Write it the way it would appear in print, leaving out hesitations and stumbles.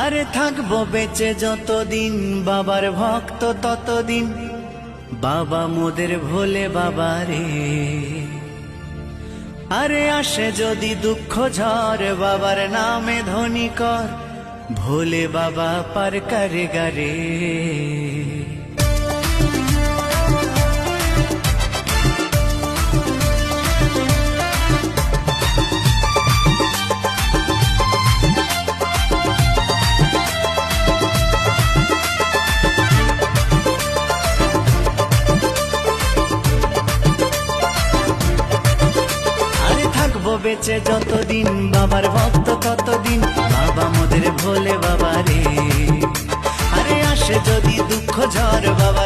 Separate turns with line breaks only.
আরে থাকবো বেঁচে যতদিন বাবার ভক্ত ততদিন, বাবা মোদের ভোলে বাবা রে। আরে আসে যদি দুঃখ ঝড় বাবার নামে ধ্বনি কর, ভোলে বাবা পার করে গারে। বেঁচে যতদিন বাবার ভক্ত ততদিন, বাবা মোদের ভোলে বাবা রে। আরে আসে যদি দুঃখ ঝড় বাবা